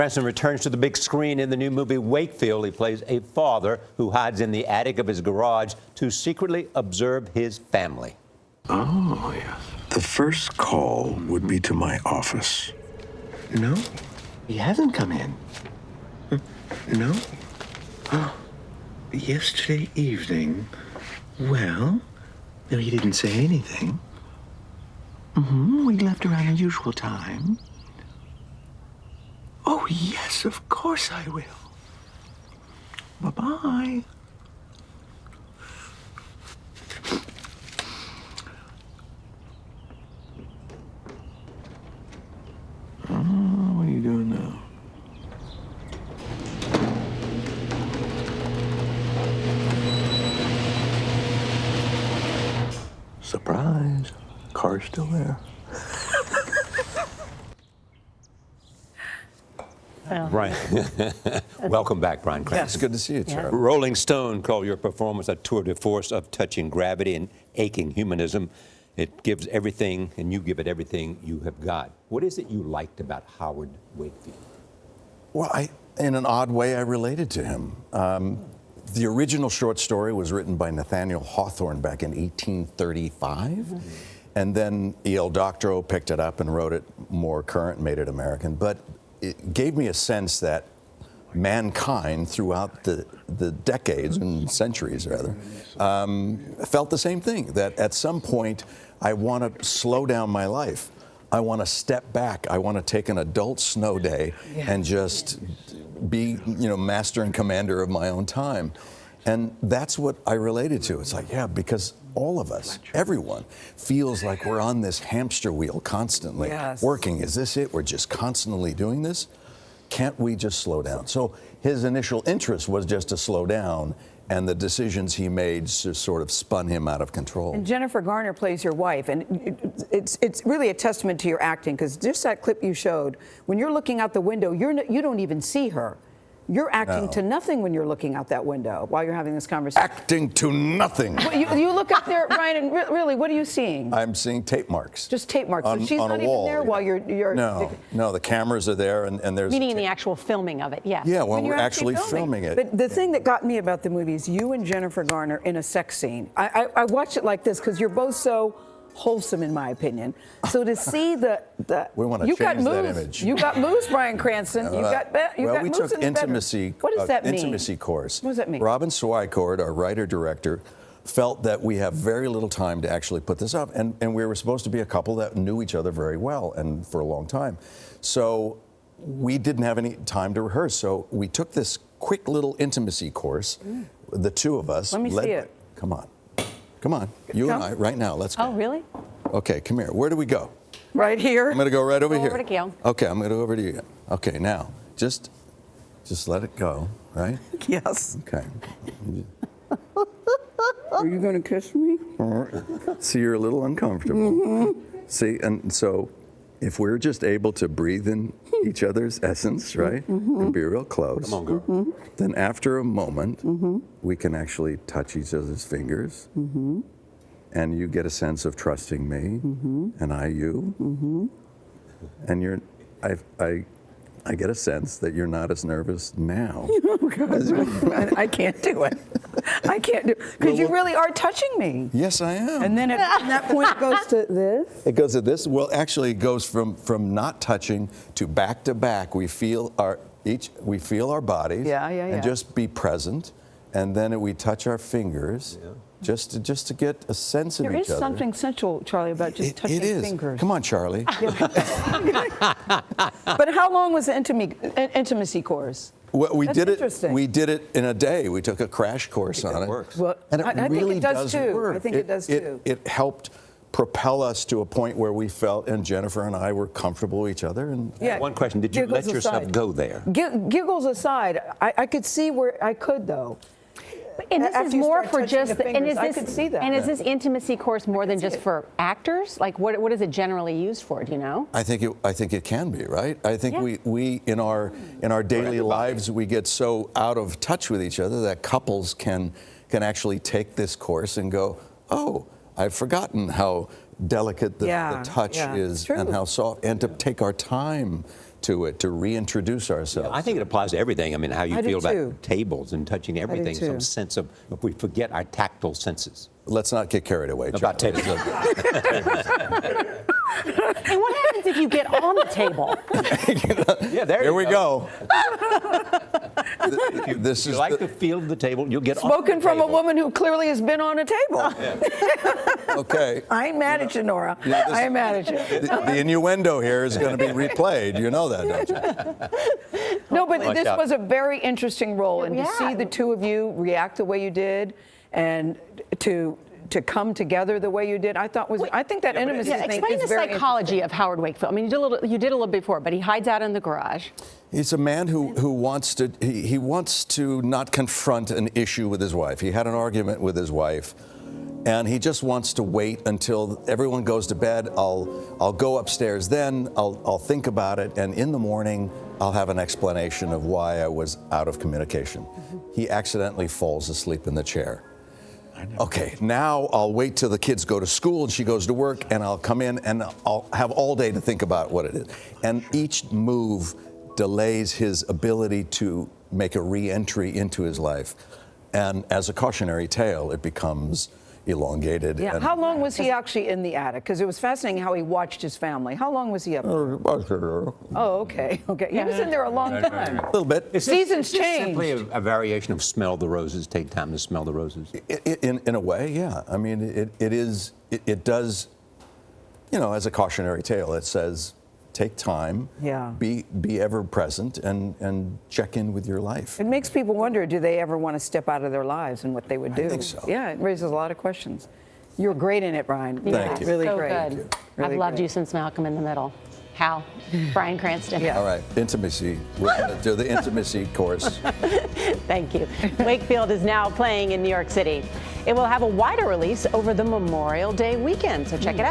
Cranston returns to the big screen in the new movie Wakefield. He plays a father who hides in the attic of his garage to secretly observe his family. Oh, yes. The first call would be to my office. No, he hasn't come in. No? Yesterday evening, well, no, he didn't say anything. We left around the usual time. Oh, yes, of course I will. Bye-bye. What are you doing now? Surprise. Car's still there. Bryan, welcome back, Bryan Cranston. It's good to see you, Charlie. Rolling Stone called your performance a tour de force of touching gravity and aching humanism. It gives everything, and you give it everything you have got. What is it you liked about Howard Wakefield? Well, in an odd way, I related to him. The original short story was written by Nathaniel Hawthorne back in 1835. And then E.L. Doctorow picked it up and wrote it more current, made it American. But it gave me a sense that mankind throughout the decades and centuries, rather, felt the same thing, that at some point I want to slow down my life. I want to step back. I want to take an adult snow day and just be, master and commander of my own time. And that's what I related to. It's like, yeah, because all of us, everyone, feels like we're on this hamster wheel constantly working. Is this it? We're just constantly doing this? Can't we just slow down? So his initial interest was just to slow down, and the decisions he made just sort of spun him out of control. And Jennifer Garner plays your wife, and it's really a testament to your acting, because just that clip you showed, when you're looking out the window, you don't even see her. You're acting to nothing when you're looking out that window while you're having this conversation. Acting to nothing. You look up there, Bryan, and really, what are you seeing? I'm seeing tape marks. Just tape marks. So she's not even there while you're. No, the cameras are there, and there's. Meaning in the actual filming of it, yes. Yeah, when we're actually filming it. But the thing that got me about the movie is you and Jennifer Garner in a sex scene. I watched it like this because you're both so wholesome, in my opinion. So to see the we want to change that image. You got moves, Bryan Cranston. You got we moves took in the intimacy. What does that mean? Intimacy course. What does that mean? Robin Swycord, our writer-director, felt that we have very little time to actually put this up, and we were supposed to be a couple that knew each other very well and for a long time. So we didn't have any time to rehearse. So we took this quick little intimacy course, the two of us. Let me see it. Come on. Come on, you and I, right now, let's go. Oh, really? Okay, come here. Where do we go? Right here. I'm gonna go right over here. Over to Gayle. Okay, I'm gonna go over to you. Okay, now, just let it go, right? Yes. Okay. Are you gonna kiss me? See, you're a little uncomfortable. See, and so if we're just able to breathe in each other's essence, right, and be real close, Come on, girl. then after a moment, we can actually touch each other's fingers, and you get a sense of trusting me, and I you, and I get a sense that you're not as nervous now. I can't do it. I can't do it. Because you really are touching me. Yes, I am. And then at that point it goes to this? It goes to this. Well, actually, it goes from not touching to back. We feel our bodies. And just be present. And then we touch our fingers. Just to get a sense of each other. There is something sensual, Charlie, about just touching fingers. Come on, Charlie. But how long was the intimacy course? Well, we did it in a day. We took a crash course on it. Works. Well, And it really think it does too. work. I think it does too. It helped propel us to a point where we felt, and Jennifer and I were comfortable with each other. And One question, did you let yourself go there? Giggles aside, I could see where I could, though. And this is more for just, I could see that. And is this intimacy course more than just for actors? Like, what is it generally used for? Do you know? I think it can be, right? I think we in our daily lives we get so out of touch with each other that couples can actually take this course and go, oh, I've forgotten how delicate the touch is and how soft, and to take our time to it, to reintroduce ourselves. I think it applies to everything. I mean, how you I do feel about too. tables and touching everything, too. some sense of, if we forget our tactile senses. Let's not get carried away, About Charlie. tables. And what happens if you get on the table? Yeah, there Here you we go. This If you is like the- the feel of the table, you'll get on Spoken the from a table. woman who clearly has been on a table. okay. I ain't mad at you, Norah. Yeah, this- I ain't mad at you. The innuendo here is going to be replayed. You know that, don't you? No, but Watch this out. was a very interesting role, and to Yeah. see the two of you react the way you did, and to come together the way you did, I think that intimacy Yeah, thing explain is the very psychology of Howard Wakefield. I mean, you did a little before, but he hides out in the garage. He's a man who wants to he wants to not confront an issue with his wife. He had an argument with his wife, and he just wants to wait until everyone goes to bed. I'll go upstairs then. I'll think about it, and in the morning I'll have an explanation of why I was out of communication. He accidentally falls asleep in the chair. Okay, now I'll wait till the kids go to school and she goes to work, and I'll come in and I'll have all day to think about what it is. And each move delays his ability to make a re-entry into his life. And as a cautionary tale, it becomes elongated. Yeah. and- How long was he actually in the attic? Because it was fascinating how he watched his family. How long was he up there? Oh, okay. Okay. He was in there a long time. A little bit. Seasons It's just change. simply a variation of smell the roses, take time to smell the roses. In a way, yeah. I mean, it does, you know, as a cautionary tale, it says, take time, Yeah. be ever present, and check in with your life. It makes people wonder, do they ever want to step out of their lives and what they would do? think so. Yeah, it raises a lot of questions. You're great in it, Brian. Thank you. Really so great. good. Really I've loved great. you since Malcolm in the Middle. Hal, Bryan Cranston. Yeah. All right, intimacy. We're going to do the intimacy course. Thank you. Wakefield is now playing in New York City. It will have a wider release over the Memorial Day weekend, so check it out.